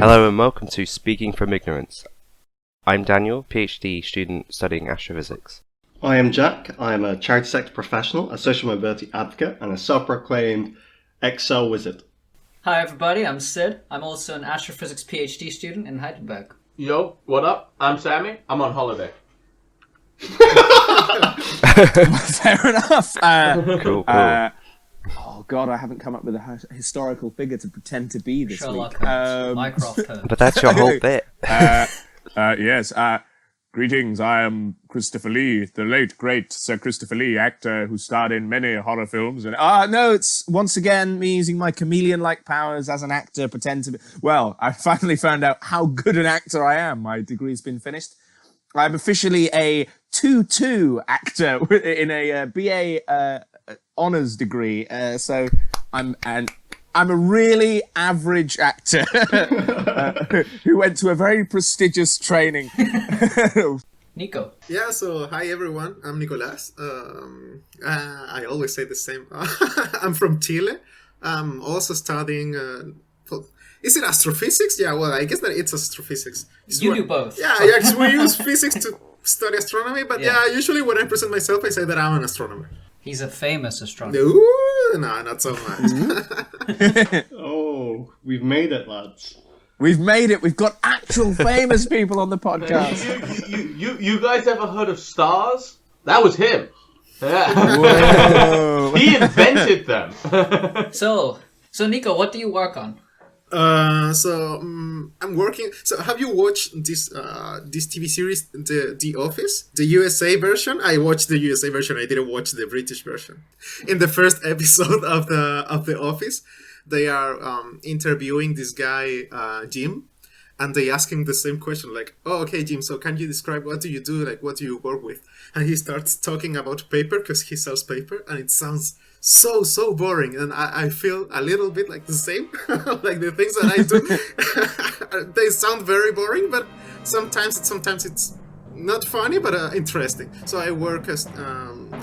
Hello and welcome to Speaking from Ignorance. I'm Daniel, PhD student studying astrophysics. I am Jack. I am a charity sector professional, a social mobility advocate, and a self-proclaimed Excel wizard. Hi everybody, I'm Sid. I'm also an astrophysics PhD student in Heidelberg. Yo, what up? I'm Sammy. I'm on holiday. Fair enough. Cool. Oh god, I haven't come up with a historical figure to pretend to be this Sherlock week. Holmes, Mycroft Holmes. But that's your whole bit. Yes. Greetings. I am Christopher Lee, the late great Sir Christopher Lee, actor who starred in many horror films. And no, it's once again me using my chameleon-like powers as an actor, pretend to be. Well, I finally found out how good an actor I am. My degree's been finished. I'm officially a 2-2 actor in a BA honors degree. So I'm a really average actor who went to a very prestigious training. Nico. Yeah, so hi everyone, I'm Nicolas. I always say the same. I'm from Chile. I'm also studying, is it astrophysics? Yeah, well, I guess that it's astrophysics. You do both. Yeah, because we use physics to study astronomy, but yeah, usually when I present myself, I say that I'm an astronomer. He's a famous astronomer. Ooh, no, not so much. Oh, we've made it, lads. We've made it. We've got actual famous people on the podcast. You guys ever heard of stars? That was him. Yeah. Whoa. He invented them. So Nico, what do you work on? I'm working. So, have you watched this TV series, The Office, the USA version? I watched the USA version. I didn't watch the British version. In the first episode of the Office, they are interviewing this guy Jim, and they ask him the same question, like, "Oh, okay, Jim. So, can you describe what do you do? Like, what do you work with?" And he starts talking about paper because he sells paper, and it sounds so boring, and I feel a little bit like the same. Like the things that I do, they sound very boring, but sometimes it's not funny, but interesting. So I work as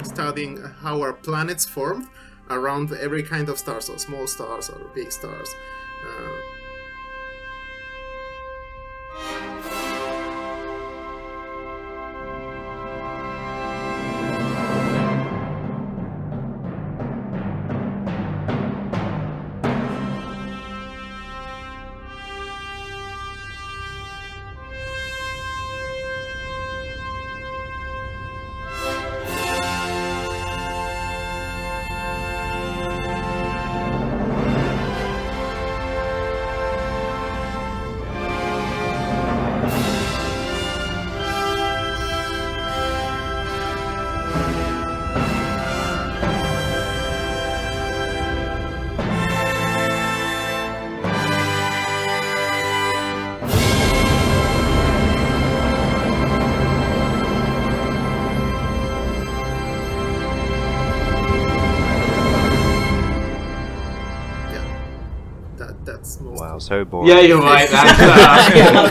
studying how our planets formed around every kind of star, so small stars or big stars. That's most. Wow, so boring. Yeah, you're right. That's,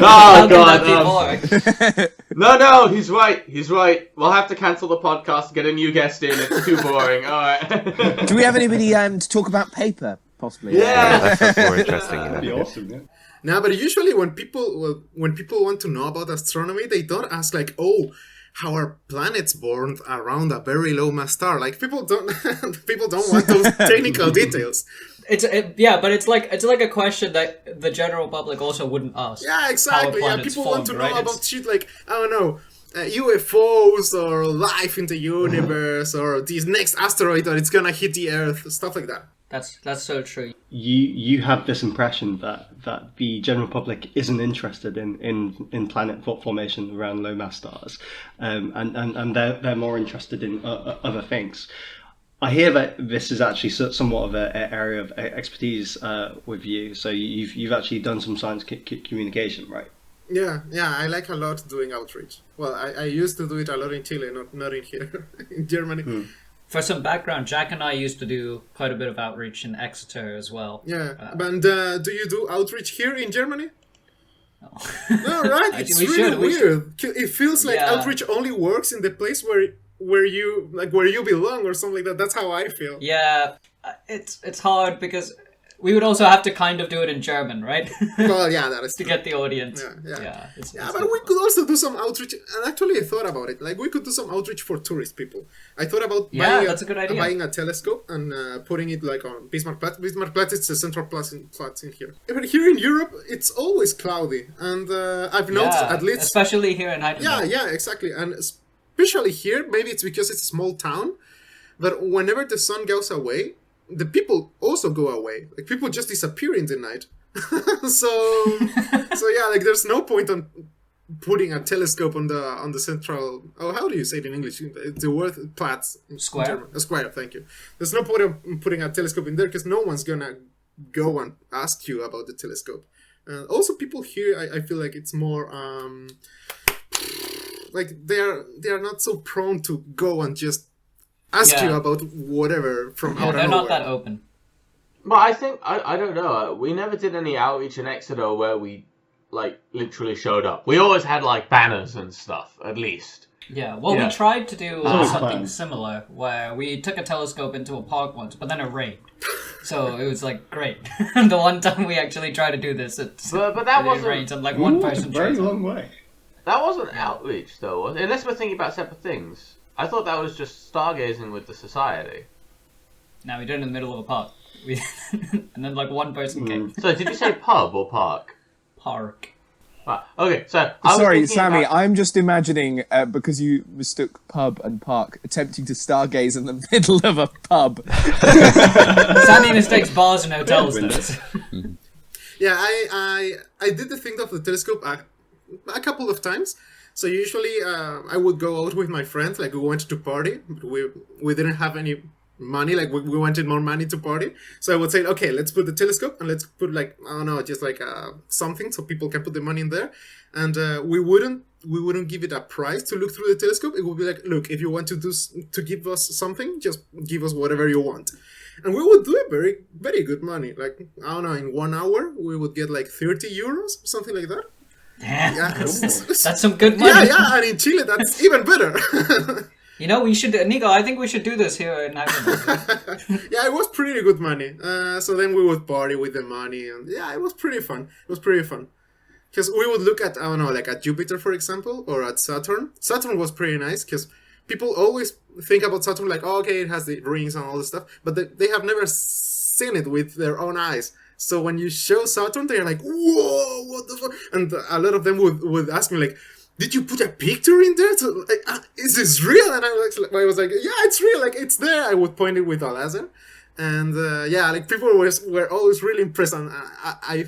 How oh can that be god. boring? No, he's right. He's right. We'll have to cancel the podcast. Get a new guest in. It's too boring. All right. Do we have anybody to talk about paper, possibly? Yeah. That's more interesting. That'd be awesome, yeah. No, but usually when people want to know about astronomy, they don't ask like, "Oh, how are planets born around a very low mass star?" Like people don't want those technical details. But it's like a question that the general public also wouldn't ask. Yeah, exactly. How a Yeah, planet's people want to formed, know right? about shit like, I don't know, UFOs or life in the universe or this next asteroid that it's gonna hit the Earth, stuff like that. That's so true. You have this impression that the general public isn't interested in planet formation around low mass stars, and they're more interested in other things. I hear that this is actually somewhat of an area of expertise with you. So you've actually done some science communication, right? Yeah, I like a lot doing outreach. Well, I used to do it a lot in Chile, not in here, in Germany. For some background, Jack and I used to do quite a bit of outreach in Exeter as well. Yeah, and do you do outreach here in Germany? No. No, right? It's really weird. It feels like outreach only works in the place where you belong or something like that. That's how I feel. Yeah, it's hard because we would also have to kind of do it in German, right? Well, yeah, that is To true. get the audience. Yeah. Yeah, it's Yeah, but we could also do some outreach. And actually, I thought about it. Like, we could do some outreach for tourist people. I thought about Yeah, that's a good idea. buying a telescope and putting it like on Bismarckplatz. Bismarckplatz is the central place in here. But here in Europe, it's always cloudy, and I've noticed Yeah, at least. especially here in Heidelberg. Yeah, exactly, and especially here, maybe it's because it's a small town. But whenever the sun goes away, the people also go away. Like people just disappear in the night. so yeah, like there's no point on putting a telescope on the central. Oh, how do you say it in English? The word Platz. In Square? German. A square. Thank you. There's no point of putting a telescope in there because no one's gonna go and ask you about the telescope. Also, people here, I feel like it's more like they are not so prone to go and just ask you about whatever from out of They're nowhere. not that open. But I think I don't know. We never did any outreach in Exeter where we like literally showed up. We always had like banners and stuff, at least. Yeah, well, Yeah. we tried to do always something fun. similar where we took a telescope into a park once, but then it rained. So it was like great. The one time we actually tried to do this, But that it wasn't rained and like one Ooh, person very showed up. long way. that wasn't outreach though, was it? Unless we're thinking about separate things. I thought that was just stargazing with the society. Now we did it in the middle of a park. We, and then like one person came. So did you say pub or park? Park. Right. Okay, so I was Sorry, thinking Sammy, about- I'm just imagining, because you mistook pub and park, attempting to stargaze in the middle of a pub. Sammy mistakes bars and hotels. Though. Yeah, I did the thing of the telescope a couple of times. So usually I would go out with my friends, like we went to party. But we didn't have any money, like we wanted more money to party. So I would say, okay, let's put the telescope and let's put like, I don't know, just like something so people can put the money in there. And we wouldn't give it a price to look through the telescope. It would be like, look, if you want to give us something, just give us whatever you want. And we would do it very, very good money. Like, I don't know, in 1 hour, we would get like 30 euros, something like that. Damn. Yeah, That's some good money. yeah, and in Chile, that's even better. You know, we should, Nico, I think we should do this here in Heidelberg. Yeah, it was pretty good money. So then we would party with the money, and yeah, it was pretty fun. Because we would look at, I don't know, like at Jupiter, for example, or at Saturn. Saturn was pretty nice because people always think about Saturn like, oh, okay, it has the rings and all this stuff, but they have never seen it with their own eyes. So when you show Saturn, they're like, whoa, what the fuck? And a lot of them would ask me like, did you put a picture in there? So, like, is this real? And I was like, yeah, it's real. Like, it's there. I would point it with a laser. And yeah, like people were always really impressed. And I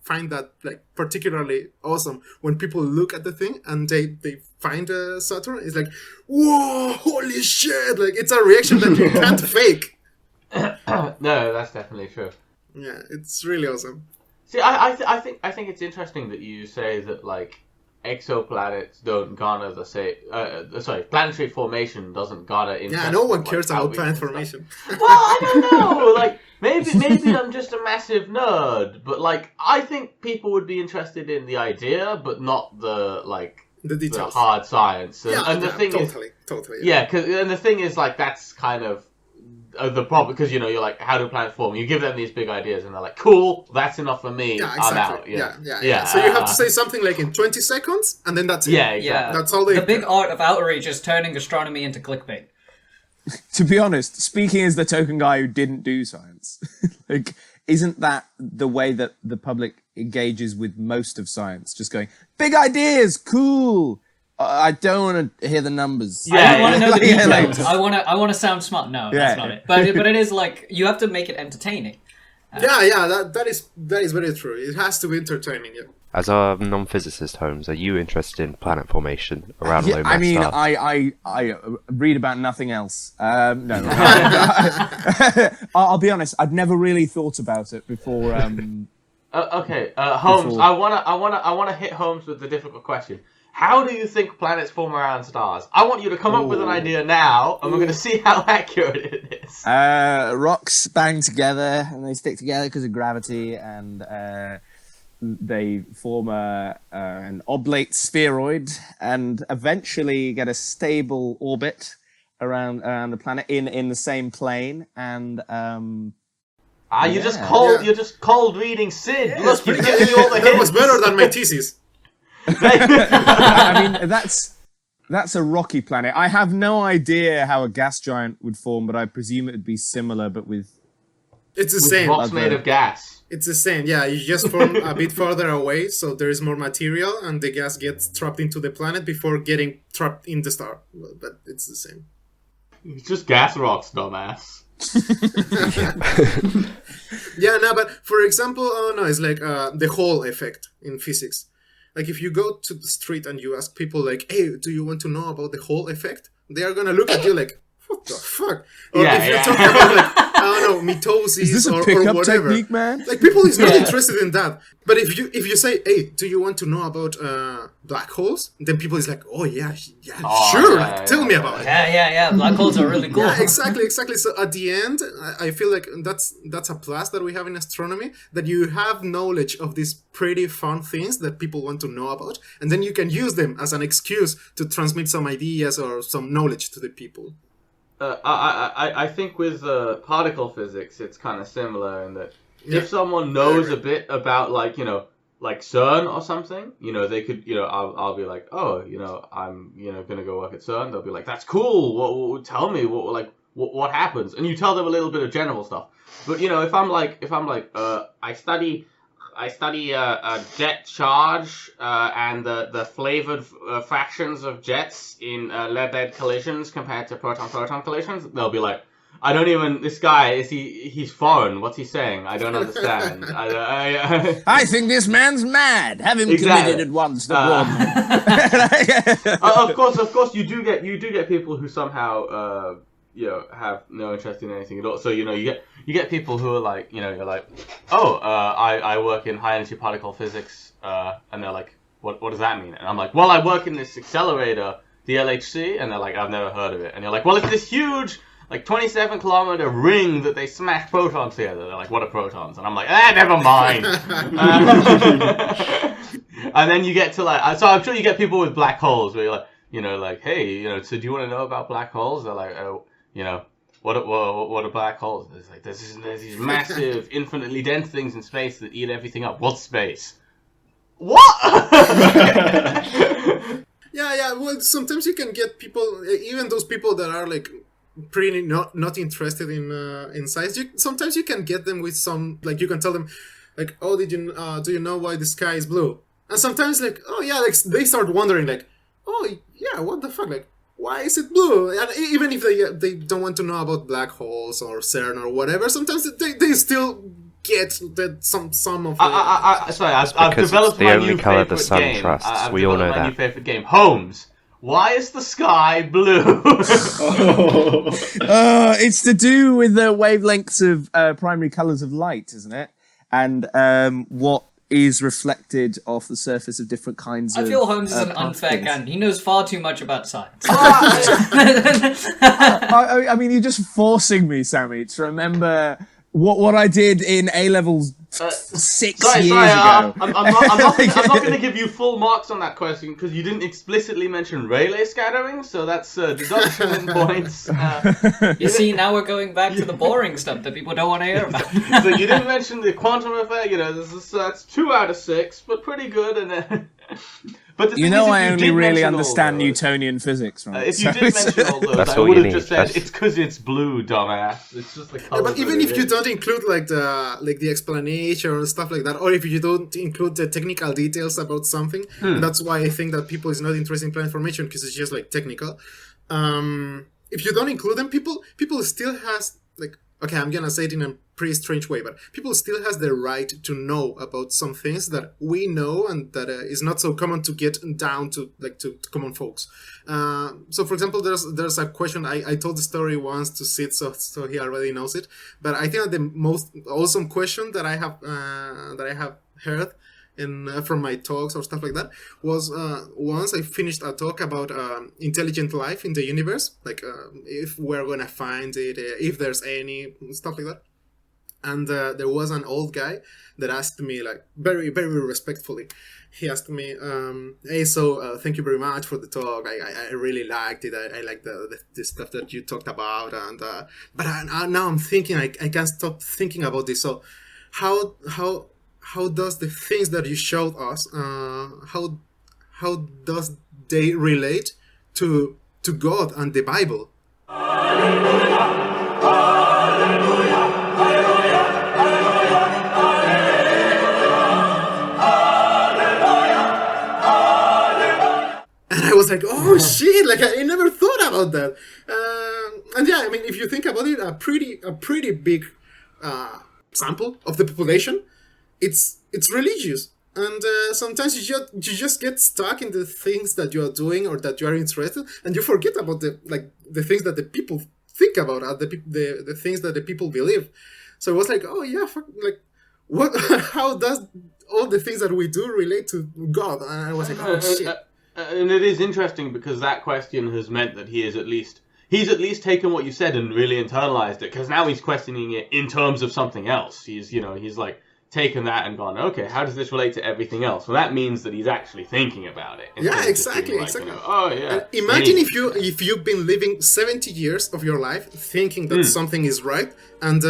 find that like particularly awesome when people look at the thing and they find Saturn. It's like, whoa, holy shit. Like, it's a reaction that you can't fake. No, that's definitely true. Yeah, it's really awesome. See, I think it's interesting that you say that like exoplanets don't garner the same. Planetary formation doesn't garner interest. Yeah, no one in, like, cares about outreach planet and stuff. formation. Well, I don't know. Like maybe I'm just a massive nerd, but like I think people would be interested in the idea, but not the The the details. hard science. And, Yeah, and the thing totally. is, yeah, and the thing is like that's kind of the problem because you're like, how do planets form? You give them these big ideas, and they're like, cool, that's enough for me. Yeah, I'm exactly. out. Yeah. So you have to say something like in 20 seconds, and then that's it. Yeah, exactly. Yeah. That's all they. The big art of outreach is turning astronomy into clickbait. To be honest, speaking as the token guy who didn't do science, like, isn't that the way that the public engages with most of science? Just going, big ideas, cool. I don't want to hear the numbers. I don't want to know the Yeah, like- details. I want to sound smart. No, Yeah. that's not it. But it is like you have to make it entertaining. That is very true. It has to be entertaining. Yeah. As a non-physicist, Holmes, are you interested in planet formation around Yeah, low mass I mean, stars? I read about nothing else. No. I'll be honest. I'd never really thought about it before. Okay, Holmes. Before- I wanna hit Holmes with the difficult question. How do you think planets form around stars? I want you to come up with an idea now, and we're going to see how accurate it is. Rocks bang together and they stick together because of gravity, and they form an oblate spheroid and eventually get a stable orbit around the planet in the same plane. And You're just Yeah. cold. Yeah. You're just cold reading Sid. Yeah, Look, you're it's getting me all the That was hints. better than my thesis. I mean, that's a rocky planet. I have no idea how a gas giant would form, but I presume it would be similar, but with It's the With same. rocks made of gas. It's the same. Yeah, you just form a bit farther away, so there is more material, and the gas gets trapped into the planet before getting trapped in the star. Well, but it's the same. It's just gas rocks, dumbass. Yeah, no, but for example, it's like the Hall effect in physics. Like if you go to the street and you ask people like, "Hey, do you want to know about the Hall effect?" They are gonna look at you like, "What the fuck?" Or Yeah, if you're yeah. talking about like, I don't know, mitosis is this a or pickup whatever. technique, man? Like people is not Yeah. interested in that. But if you say, "Hey, do you want to know about black holes?" Then people is like, "Oh yeah, Oh, sure. yeah, Like, tell me about it." Yeah. Black holes are really cool. Yeah, exactly. So at the end, I feel like that's a plus that we have in astronomy, that you have knowledge of these pretty fun things that people want to know about, and then you can use them as an excuse to transmit some ideas or some knowledge to the people. I think with particle physics, it's kind of similar in that Yeah. if someone knows a bit about like CERN or something, they could I'll be like, oh, I'm gonna go work at CERN. They'll be like, that's cool. What tell me what happens? And you tell them a little bit of general stuff. But if I'm like I study jet charge and the flavored fractions of jets in lead-lead collisions compared to proton-proton collisions. They'll be like, I don't even. This guy he's foreign. What's he saying? I don't understand. I think this man's mad. Have him Exactly. committed at once. The Of course, you do get people who somehow have no interest in anything at all. So you get people who are like, you're like, oh, I work in high energy particle physics, and they're like, what does that mean? And I'm like, well, I work in this accelerator, the LHC, and they're like, I've never heard of it. And you're like, well, it's this huge, like 27-kilometer ring that they smash protons together. They're like, what are protons? And I'm like, never mind. And then you get to like, so I'm sure you get people with black holes where you're like, hey, so do you want to know about black holes? They're like, oh, what are black holes? It's like there's these massive, infinitely dense things in space that eat everything up. What's space? What? Yeah. Well, sometimes you can get people, even those people that are like pretty not interested in science. Sometimes you can get them with some, like, you can tell them like, oh, do you know why the sky is blue? And sometimes like, oh yeah, like they start wondering like, oh yeah, what the fuck, like, why is it blue? And even if they don't want to know about black holes or CERN or whatever, sometimes they still get that some of the... I've because developed it's the my only new colour the favorite sun game. trusts. I've We all developed know my that. new favorite game. Holmes, why is the sky blue? It's to do with the wavelengths of primary colors of light, isn't it? And what is reflected off the surface of different kinds of I feel Holmes is an unfair particles. candidate. He knows far too much about science. I mean, you're just forcing me, Sammy, to remember what I did in A levels 6 years ago. I'm not going to give you full marks on that question because you didn't explicitly mention Rayleigh scattering, so that's deduction points. You see, now we're going back to the boring stuff that people don't want to hear about. So you didn't mention the quantum effect. That's 2 out of 6, but pretty good. And then, but the thing is, if I you only did really mention all understand those- Newtonian physics, right? If you did mention all those, That's I all would you have just need. said That's- it's because it's blue, dumbass. It's just the color. But even if you don't include like the explanation or stuff like that, or if you don't include the technical details about something, and that's why I think that people is not interested in planet formation because it's just like technical. If you don't include them, people still has like, okay, I'm gonna say it in a pretty strange way, but people still has the right to know about some things that we know and that is not so common to get down to like to common folks. So for example, there's a question I told the story once to Sid, so he already knows it. But I think that the most awesome question that I have heard from my talks or stuff like that was once I finished a talk about intelligent life in the universe, like if we're gonna find it, if there's any stuff like that. And there was an old guy that asked me, like, very, very respectfully. He asked me, "Hey, so thank you very much for the talk. I really liked it. I like the stuff that you talked about. And but now I'm thinking, I can't stop thinking about this. So how does the things that you showed us, how does they relate to God and the Bible?" And I was like, "Oh shit! Like I never thought about that." And yeah, I mean, if you think about it, a pretty big sample of the population, it's religious, and sometimes you just get stuck in the things that you are doing or that you are interested, and you forget about the things that the people think about, the things that the people believe. So it was like, oh yeah, fuck, like what? How does all the things that we do relate to God? And I was like, oh shit. And it is interesting because that question has meant that he's at least taken what you said and really internalized it, because now he's questioning it in terms of something else. He's like taken that and gone, okay, how does this relate to everything else? Well, that means that he's actually thinking about it. Yeah, exactly, Like, exactly. oh yeah. And imagine if you've been living 70 years of your life thinking that something is right, and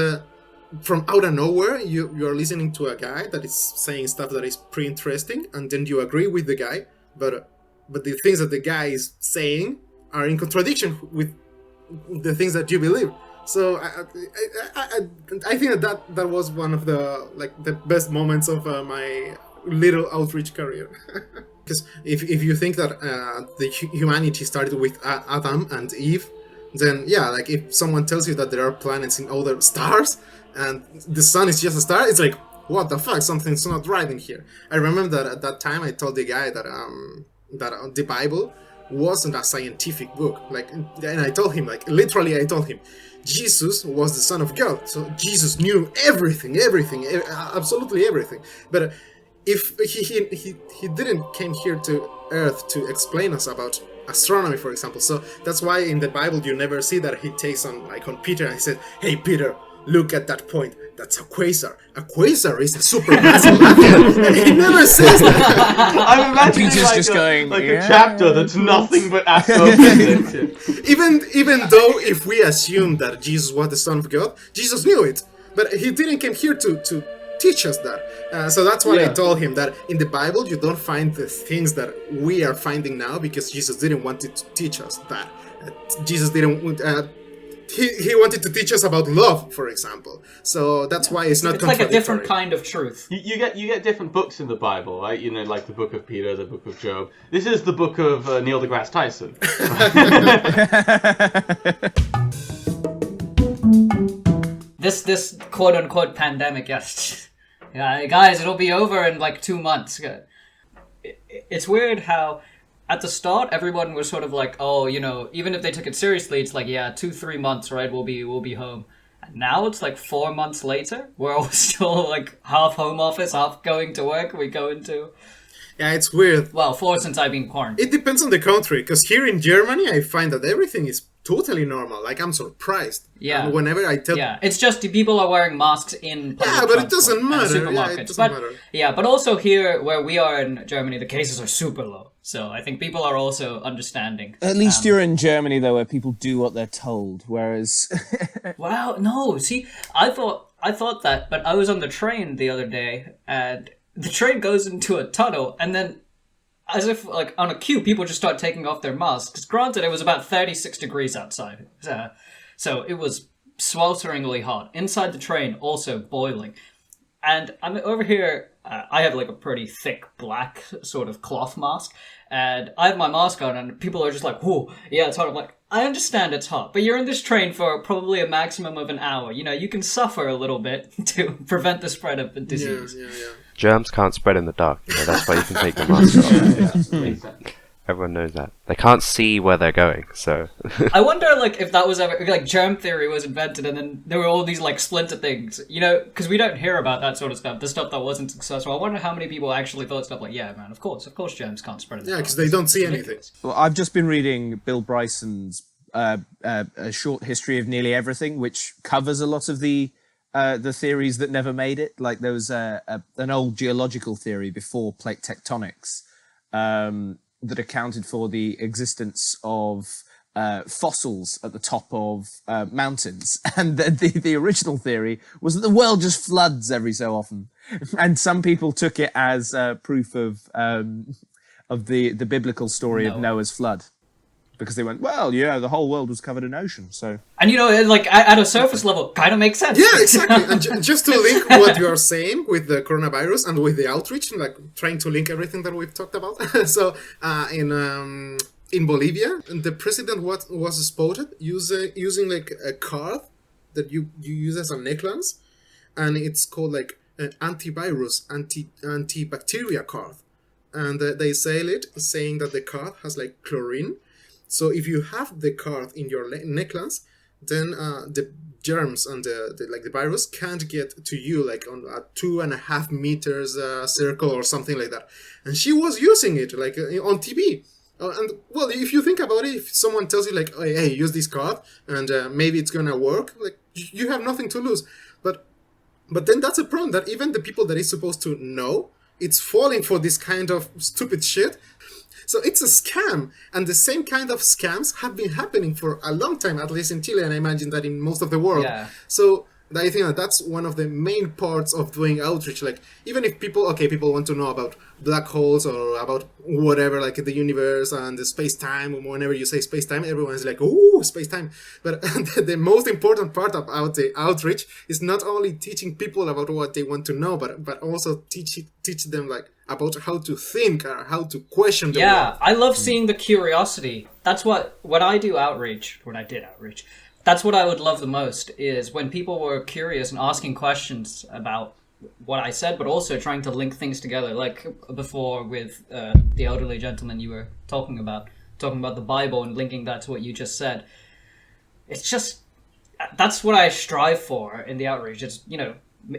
from out of nowhere you are listening to a guy that is saying stuff that is pretty interesting, and then you agree with the guy, but the things that the guy is saying are in contradiction with the things that you believe. So I think that was one of the best moments of my little outreach career. Because if you think that the humanity started with Adam and Eve, then yeah, like if someone tells you that there are planets in other stars and the sun is just a star, it's like, what the fuck? Something's not right in here. I remember that at that time I told the guy that that the Bible wasn't a scientific book. Like, and I told him, like, literally, I told him, Jesus was the Son of God, so Jesus knew everything, absolutely everything. But if he didn't came here to Earth to explain us about astronomy, for example, so that's why in the Bible you never see that he takes on Peter and he said, "Hey Peter, look at that point. That's a quasar. A quasar is a supermassive atom." He never says that. I'm imagining Peter's like, just going, a "Yeah." chapter that's nothing but astrophysics. Even though if we assume that Jesus was the Son of God, Jesus knew it, but he didn't come here to teach us that. So that's why I told him that in the Bible you don't find the things that we are finding now, because Jesus didn't want to teach us that. Jesus didn't. He wanted to teach us about love, for example. So that's why it's not. It's like a different kind of truth. You get different books in the Bible, right? You know, like the book of Peter, the book of Job. This is the book of Neil deGrasse Tyson. This quote unquote pandemic, yes. Yeah, guys, it'll be over in like 2 months. It's weird how at the start everyone was sort of like, oh, you know, even if they took it seriously, it's like, yeah, 2-3 months, right? We'll be home. And now it's like 4 months later, we're all still like half home office, half going to work. We go into it's weird. Well, 4 since I've been quarantined. It depends on the country, because here in Germany I find that everything is totally normal. Like, I'm surprised. Yeah. And whenever I tell... Yeah, it's just the people are wearing masks in public but it doesn't transport matter. and Yeah, supermarkets. it doesn't matter. Yeah, but also here, where we are in Germany, the cases are super low. So I think people are also understanding. At least you're in Germany, though, where people do what they're told, whereas... Wow, no, see, I thought that, but I was on the train the other day, and the train goes into a tunnel, and then, as if, like, on a queue, people just start taking off their masks. Granted, it was about 36 degrees outside, so it was swelteringly hot. Inside the train, also boiling. And I'm over here, I have, like, a pretty thick black sort of cloth mask, and I have my mask on, and people are just like, whoa, yeah, it's hot. I'm like, I understand it's hot, but you're in this train for probably a maximum of an hour. You know, you can suffer a little bit to prevent the spread of the disease. Yeah. Germs can't spread in the dark. You know, that's why you can take the mask off. Everyone knows that. They can't see where they're going, so... I wonder, like, if that was ever... Like, germ theory was invented, and then there were all these, like, splinter things. You know, because we don't hear about that sort of stuff, the stuff that wasn't successful. I wonder how many people actually thought stuff like, yeah, man, of course germs can't spread in the dark. Yeah, because they don't see anything. Well, I've just been reading Bill Bryson's a short history of nearly everything, which covers a lot of the the theories that never made it. Like there was an old geological theory before plate tectonics that accounted for the existence of fossils at the top of mountains, and the original theory was that the world just floods every so often, and some people took it as proof of the biblical story of Noah's flood, because they went, well, yeah, the whole world was covered in ocean, so. And like at a surface level, kind of makes sense. Yeah, exactly. And just to link what you are saying with the coronavirus and with the outreach, like trying to link everything that we've talked about. So in Bolivia, the president was spotted using like a card that you use as a necklace, and it's called like an antivirus, antibacteria card, and they sell it saying that the card has like chlorine. So if you have the card in your necklace, then the germs and the virus can't get to you, like on a 2.5 meters circle or something like that. And she was using it like on TV. And well, if you think about it, if someone tells you like, oh, hey, use this card and maybe it's gonna work, like you have nothing to lose. But then that's a problem, that even the people that is supposed to know, it's falling for this kind of stupid shit. So it's a scam, and the same kind of scams have been happening for a long time, at least in Chile, and I imagine that in most of the world. Yeah. So I think that that's one of the main parts of doing outreach. Like, even if people want to know about black holes or about whatever, like the universe and the space-time, whenever you say space-time, everyone's like, ooh, space-time. But the most important part about the outreach is not only teaching people about what they want to know, but also teach them like about how to think or how to question the world. I love seeing the curiosity. That's when I did outreach, that's what I would love the most, is when people were curious and asking questions about what I said, but also trying to link things together, like before with the elderly gentleman you were talking about the Bible and linking that to what you just said. It's just, that's what I strive for in the outreach. It's,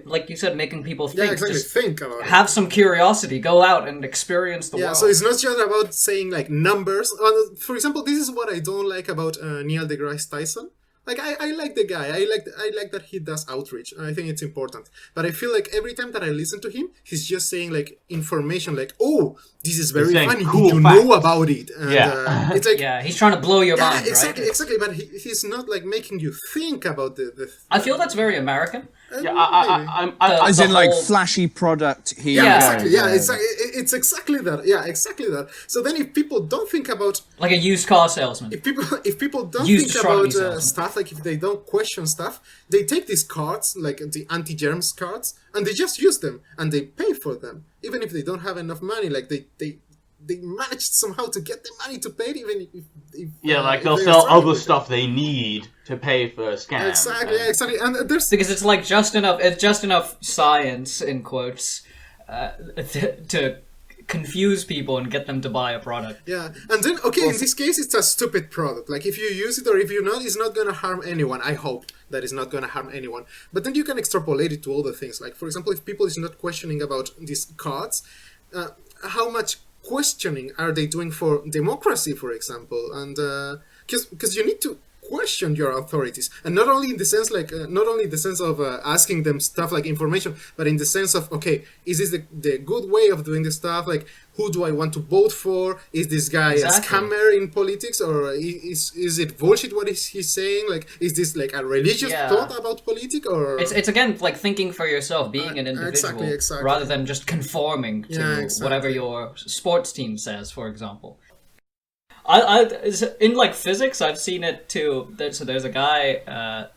like you said, making people think. Yeah, exactly. Just think about it. have some curiosity. Go out and experience the world. Yeah, so it's not just about saying like numbers. For example, this is what I don't like about Neil deGrasse Tyson. Like I like the guy. I like that he does outreach. I think it's important. But I feel like every time that I listen to him, he's just saying like information, like, "Oh, this is very funny. Cool Did you facts. know about it?" And, it's like, yeah, he's trying to blow your mind, exactly, right? exactly. But he's not like making you think about the I feel that's very American. As in, like, whole- flashy product here. Yeah, Yeah. exactly. Yeah, it's exactly that. Yeah, exactly that. So then, if people don't think about, Like a used car salesman. if people don't Used think astronomy about salesman. stuff, like if they don't question stuff, they take these cards, like the anti-germs cards, and they just use them and they pay for them, even if they don't have enough money. Like they managed somehow to get the money to pay it, even if like if they'll they're sell struggling other with it. stuff they need to pay for a scam. Exactly, yeah, exactly. And there's Because it's like just enough science, in quotes, to confuse people and get them to buy a product. Yeah, and then, okay, in this case, it's a stupid product. Like, if you use it or if you not, it's not going to harm anyone. I hope that it's not going to harm anyone. But then you can extrapolate it to other things. Like, for example, if people is not questioning about these cards, how much questioning are they doing for democracy, for example? And because you need to question your authorities, and not only in the sense of asking them stuff like information, but in the sense of, okay, is this the good way of doing this stuff? Like, who do I want to vote for? Is this guy a scammer in politics, or is it bullshit what he's saying? Like, is this like a religious thought about politics, or It's again like thinking for yourself, being an individual, exactly. rather than just conforming to exactly. whatever your sports team says, for example. I in like physics, I've seen it too. There's a guy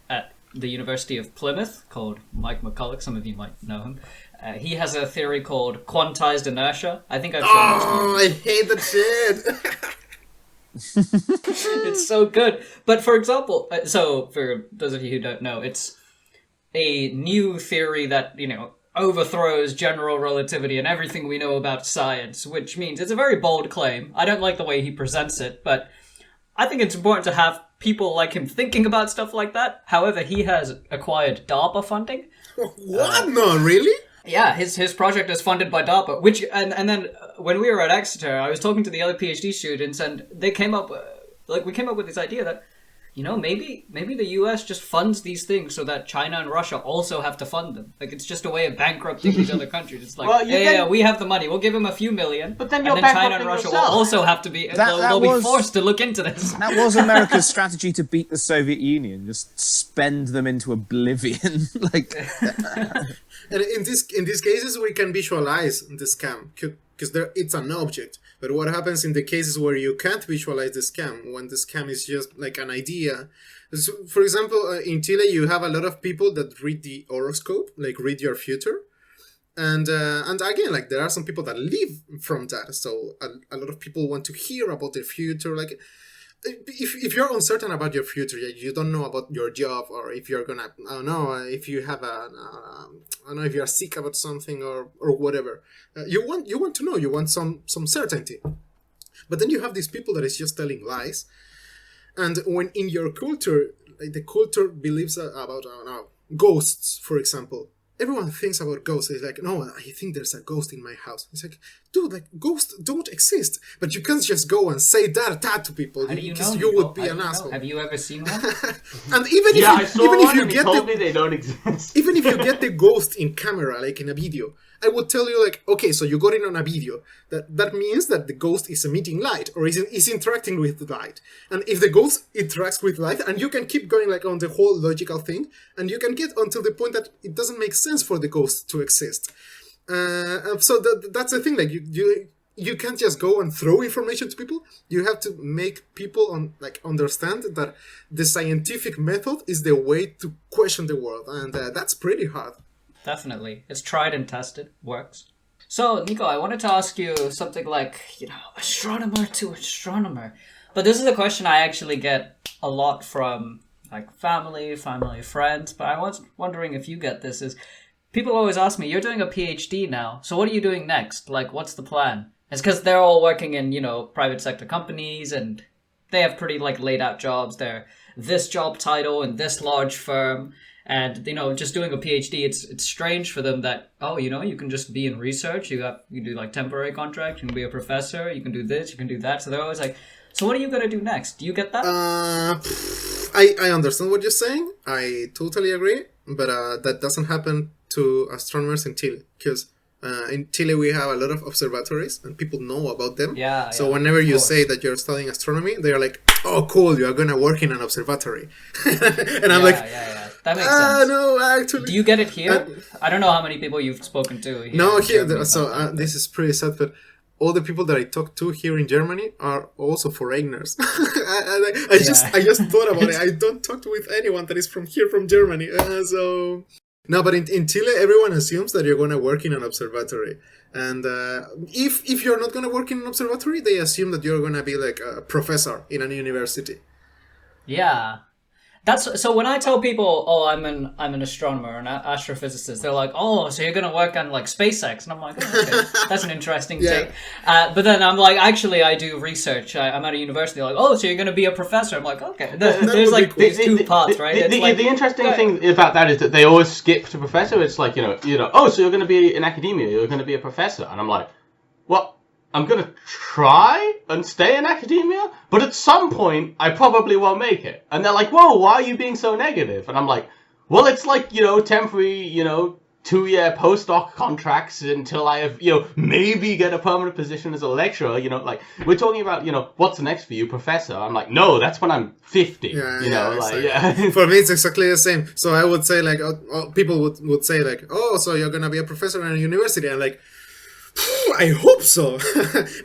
at the University of Plymouth called Mike McCulloch. Some of you might know him. He has a theory called quantized inertia. I think I've shown Oh, I hate that shit. It's so good. But for example, so for those of you who don't know, it's a new theory that, overthrows general relativity and everything we know about science, which means it's a very bold claim. I don't like the way he presents it, but I think it's important to have people like him thinking about stuff like that. However, he has acquired DARPA funding. What? No, really? Yeah, his project is funded by DARPA, which and then when we were at Exeter, I was talking to the other PhD students, and they came up we came up with this idea that maybe the U.S. just funds these things so that China and Russia also have to fund them. Like, it's just a way of bankrupting these other countries. It's like, Well, yeah, we have the money. We'll give them a few million. But then and you're then China and bankrupting Russia yourself. will also have to be. They'll be forced to look into this. That was America's strategy to beat the Soviet Union. Just spend them into oblivion. Like, And in these cases, we can visualize the scam because it's an object. But what happens in the cases where you can't visualize the scam, when the scam is just like an idea? So, for example, in Chile, you have a lot of people that read the horoscope, like read your future. And again, like there are some people that live from that. So a lot of people want to hear about their future. Like if you're uncertain about your future, you don't know about your job, or if you're gonna, I don't know, if you have I don't know, if you're sick about something or whatever, you want to know, you want some certainty. But then you have these people that is just telling lies, and when in your culture, like the culture believes about, I don't know, ghosts, for example. Everyone thinks about ghosts. It's like, no, I think there's a ghost in my house. It's like, dude, like ghosts don't exist. But you can't just go and say that to people because you would be an asshole. Have you ever seen one? And even if I saw even if one you and get told me they don't exist. even if you get the ghost in camera, like in a video, I would tell you, like, okay, so you got it on a video. That means that the ghost is emitting light, or is interacting with the light. And if the ghost interacts with light, and you can keep going like on the whole logical thing, and you can get until the point that it doesn't make sense for the ghost to exist. So that's the thing. Like you can't just go and throw information to people. You have to make people understand that the scientific method is the way to question the world, and that's pretty hard. Definitely. It's tried and tested. Works. So, Nico, I wanted to ask you something like, astronomer to astronomer. But this is a question I actually get a lot from like family, friends. But I was wondering if you get this, is people always ask me, you're doing a PhD now, so what are you doing next? Like, what's the plan? It's because they're all working in, private sector companies, and they have pretty like laid out jobs. They're this job title in this large firm. And, just doing a PhD, it's strange for them that, you can just be in research. You do like temporary contract. You can be a professor. You can do this. You can do that. So they're always like, so what are you going to do next? Do you get that? I understand what you're saying. I totally agree. But that doesn't happen to astronomers in Chile. Because in Chile, we have a lot of observatories and people know about them. Yeah. So whenever you say that you're studying astronomy, they're like, oh, cool, you're going to work in an observatory. And I'm like, that makes sense. No, actually. Do you get it here? I don't know how many people you've spoken to here. No, here. This is pretty sad, but all the people that I talk to here in Germany are also foreigners. I just thought about it. I don't talk with anyone that is from Germany. No, but in Chile, everyone assumes that you're going to work in an observatory. And if you're not going to work in an observatory, they assume that you're going to be like a professor in a university. Yeah. So when I tell people, I'm an astronomer, an astrophysicist, they're like, oh, so you're going to work on like SpaceX. And I'm like, oh, okay, that's an interesting take. But then I'm like, actually, I do research. I'm at a university. They're like, oh, so you're going to be a professor. I'm like, okay. There's like these two paths, right? The interesting thing about that is that they always skip to professor. It's like, oh, so you're going to be in academia. You're going to be a professor. And I'm like, well, I'm going to try and stay in academia, but at some point, I probably won't make it. And they're like, whoa, why are you being so negative? And I'm like, well, it's like, temporary, 2-year postdoc contracts until I have, maybe get a permanent position as a lecturer, like, we're talking about, what's next for you, professor? I'm like, no, that's when I'm 50, For me, it's exactly the same. So I would say, like, people would say, like, oh, so you're going to be a professor in a university. And like, I hope so.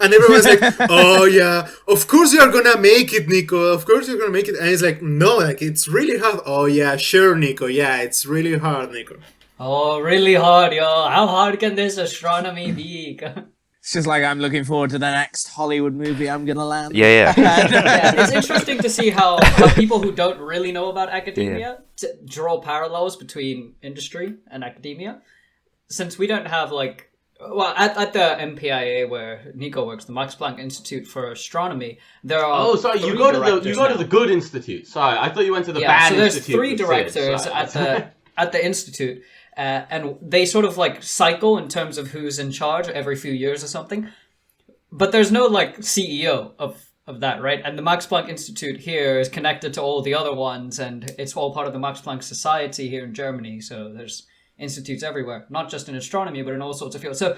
And everyone's like, oh yeah, of course you're gonna make it, Nico. Of course you're gonna make it. And it's like, no, like it's really hard. Oh yeah, sure, Nico. Yeah, it's really hard, Nico. Oh, really hard, yo. How hard can this astronomy be? It's just like I'm looking forward to the next Hollywood movie I'm gonna land. Yeah. It's interesting to see how people who don't really know about academia draw parallels between industry and academia. Since we don't have like, well, at the MPIA where Nico works, the Max Planck Institute for Astronomy, there are. Oh, sorry, you go to the good institute. Sorry, I thought you went to the bad institute. So there's 3 directors at the institute, and they sort of like cycle in terms of who's in charge every few years or something. But there's no like CEO of of that, right? And the Max Planck Institute here is connected to all the other ones, and it's all part of the Max Planck Society here in Germany. So there's institutes everywhere, not just in astronomy, but in all sorts of fields. So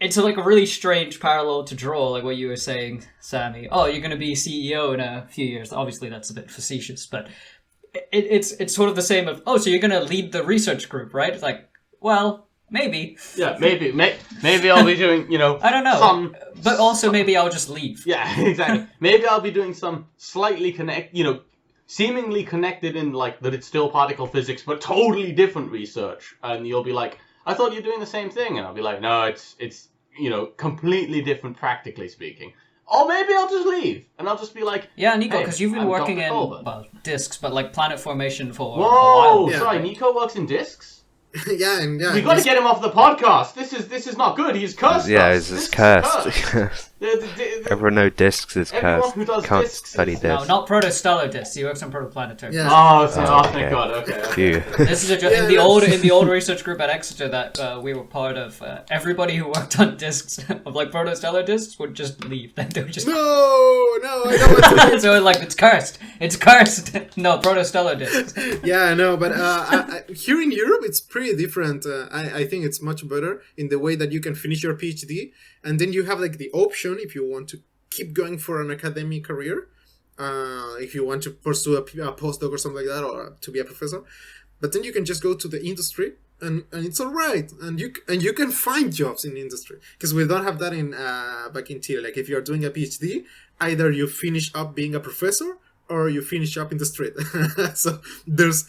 it's like a really strange parallel to draw, like what you were saying, Sammy. Oh, you're going to be CEO in a few years. Obviously, that's a bit facetious, but it's sort of the same of, oh, so you're going to lead the research group, right? It's like, well, maybe. Yeah, maybe. Maybe I'll be doing, I don't know. But also maybe I'll just leave. Yeah, exactly. Maybe I'll be doing some slightly seemingly connected in, like, that it's still particle physics, but totally different research. And you'll be like, I thought you were doing the same thing. And I'll be like, no, it's completely different practically speaking. Or maybe I'll just leave, and I'll just be like, yeah, Nico, because hey, you've been I'm working Dr. in Colbert. disks, but like planet formation for a Whoa, while. Yeah. sorry, Nico works in discs? Yeah. We got to get him off the podcast. This is not good. He's cursed Yeah, us. it's This cursed. is cursed. Everyone knows discs is Everyone cursed. who does Can't discs study is- No, discs. not protostellar disks. He works on protoplanetary. Yeah. Oh, thank okay. God. Okay. Phew. This is in the old research group at Exeter that we were part of. Everybody who worked on disks of like protostellar disks would just leave. Then they would just No, I don't want to. so like it's cursed. It's cursed. No protostellar disks. Yeah, no, but here in Europe, it's pretty different. I think it's much better in the way that you can finish your PhD, and then you have like the option if you want to keep going for an academic career, if you want to pursue a postdoc or something like that, or to be a professor. But then you can just go to the industry, and it's all right, and you can find jobs in the industry because we don't have that in back in Chile. Like if you're doing a PhD, either you finish up being a professor or you finish up in the street. So there's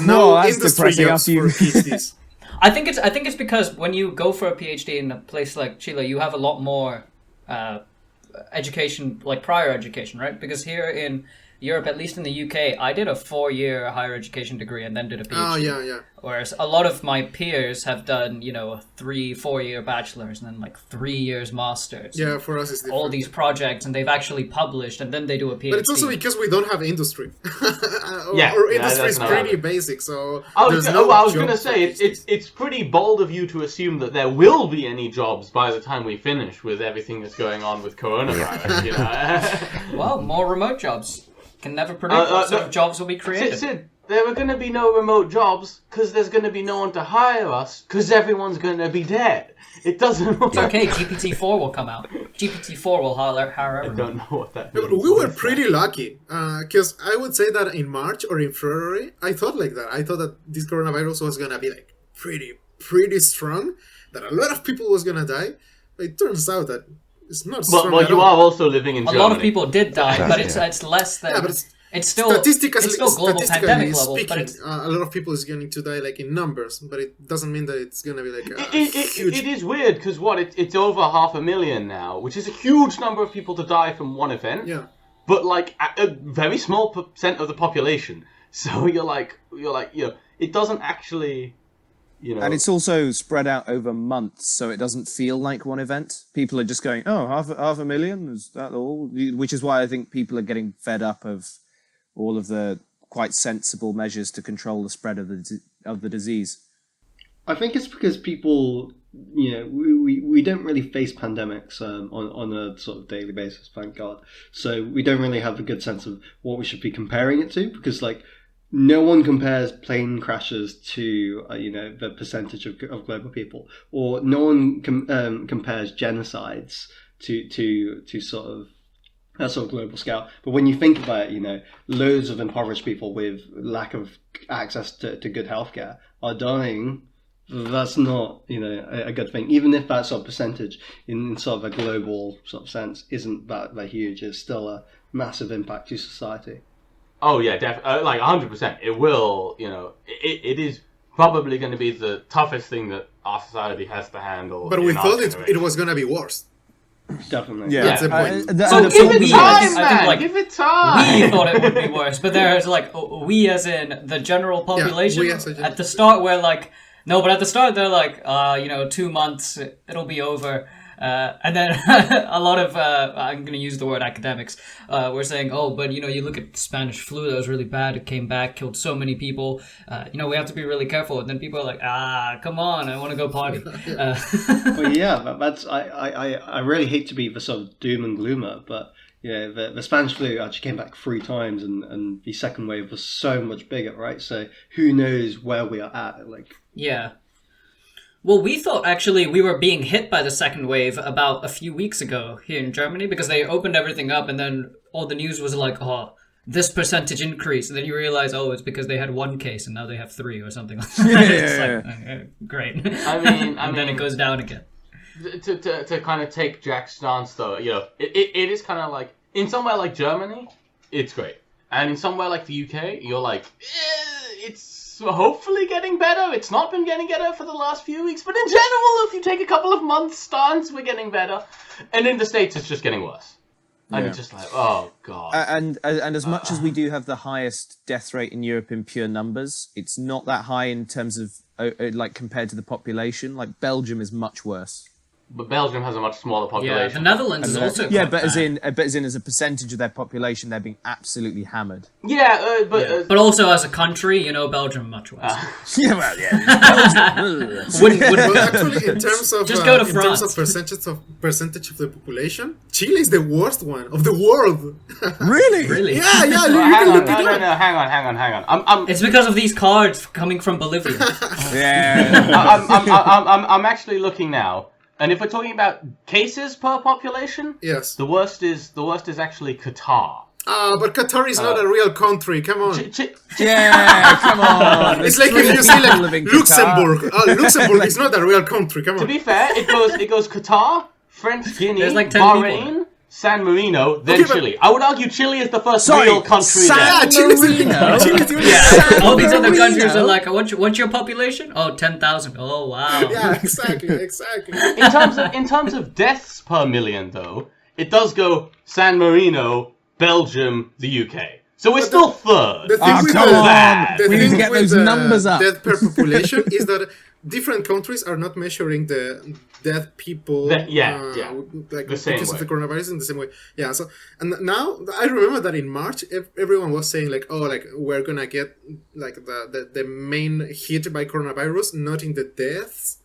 no that's industry depressing jobs after you- for PhDs. I think it's because when you go for a PhD in a place like Chile, you have a lot more education, like prior education, right? Because here in Europe, at least in the UK, I did a 4-year higher education degree and then did a PhD. Oh, yeah. Whereas a lot of my peers have done, a 3-4 year bachelor's and then like 3 years master's. Yeah, for us it's different. All these projects, and they've actually published, and then they do a PhD. But it's also because we don't have industry. Yeah, our yeah, industry that's is not pretty it. basic, so I there's was no going to job say for PhDs. it's pretty bold of you to assume that there will be any jobs by the time we finish with everything that's going on with coronavirus. Well, more remote jobs. Can never predict what sort of jobs will be created. Sid, there are going to be no remote jobs because there's going to be no one to hire us because everyone's going to be dead. It doesn't work. It's okay, GPT-4 will come out. GPT-4 will hire I everyone. don't know what that No, means. but we were pretty lucky, because I would say that in March or in February, I thought like that. I thought that this coronavirus was gonna be like pretty strong, that a lot of people was gonna die. But it turns out that it's not strong Well, at you all. are also living in A Germany. lot of people did die, but it's less than. Yeah, but it's still global pandemic level, speaking, but it's a lot of people is going to die like in numbers, but it doesn't mean that it's gonna be like a huge. It is weird because it's over 500,000 now, which is a huge number of people to die from one event. Yeah. But like a very small percent of the population. So you're like it doesn't actually, And it's also spread out over months, so it doesn't feel like one event. People are just going, oh, half a million? Is that all? Which is why I think people are getting fed up of all of the quite sensible measures to control the spread of the disease. I think it's because people, we don't really face pandemics on a sort of daily basis, thank God. So we don't really have a good sense of what we should be comparing it to, because like no one compares plane crashes to the percentage of global people, or no one compares genocides to sort of that sort of global scale. But when you think about it, loads of impoverished people with lack of access to good healthcare are dying. That's not, a good thing. Even if that sort of percentage in sort of a global sort of sense isn't that huge, it's still a massive impact to society. Oh yeah, definitely, like 100%. It will, it is probably going to be the toughest thing that our society has to handle. But we in our thought generation. it was gonna be worse. Definitely. Yeah, That's the point. Give it time, I think, man. Give it time. we thought it would be worse, but there's like we as in the general population. we as a general- At the start, we're like, no, but at the start they're like, 2 months, it'll be over. And then a lot of, I'm going to use the word academics, were saying, oh, but, you look at Spanish flu, that was really bad. It came back, killed so many people. We have to be really careful. And then people are like, come on, I want to go party. Well, yeah, that's I really hate to be the sort of doom and gloomer, but the Spanish flu actually came back 3 times, and the second wave was so much bigger, right? So who knows where we are at? Like, Yeah. Well, we thought actually we were being hit by the second wave about a few weeks ago here in Germany because they opened everything up and then all the news was like, oh, this percentage increase. And then you realize, oh, it's because they had 1 case and now they have 3 or something like that. It's like, okay, great. And then it goes down again. To kind of take Jack's stance, though, it is kind of like, in somewhere like Germany, it's great. And in somewhere like the UK, you're like, it's hopefully getting better. It's not been getting better for the last few weeks, but in general, if you take a couple of months stance, we're getting better. And in the States, it's just getting worse. And it's just like, oh, God. And as much as we do have the highest death rate in Europe in pure numbers, it's not that high in terms of, like, compared to the population. Like, Belgium is much worse. But Belgium has a much smaller population. Yeah, the Netherlands is also yeah, quite but bad. as in as a percentage of their population, they're being absolutely hammered. Yeah, but But also as a country, Belgium much worse. Yeah, well, yeah. Belgium. Well, actually, in terms of Just go to in terms France. of percentage of the population, Chile is the worst one of the world. Really? Really? Yeah, you hang can on, look no, it no, up. no, hang on. It's because of these cards coming from Bolivia. Yeah. I'm actually looking now, and if we're talking about cases per population, Yes. the worst is actually Qatar. But Qatar is not a real country. Come on. Yeah, come on. It's There's like if you say people like living in Qatar. Luxembourg. Luxembourg is not a real country. Come To on. be fair, it goes Qatar, French Guinea, There's like 10 Bahrain, people. San Marino, then Okay, but- Chile. I would argue Chile is the first Sorry, real country San there. Yeah, Chile's the Marino. Chile's the only Yeah, all these other Marino. countries are like, what's your population? Oh, 10,000. Oh, wow. Yeah, exactly. In terms of deaths per million, though, it does go San Marino, Belgium, the UK. So we're still third. The thing Oh, with come the, on. the We need thing to get with those the numbers up. death per population is that different countries are not measuring the dead people Like the same because way. of the coronavirus in the same way. Yeah, so and now I remember that in March everyone was saying like, oh, like we're gonna get like the main hit by coronavirus, not in the deaths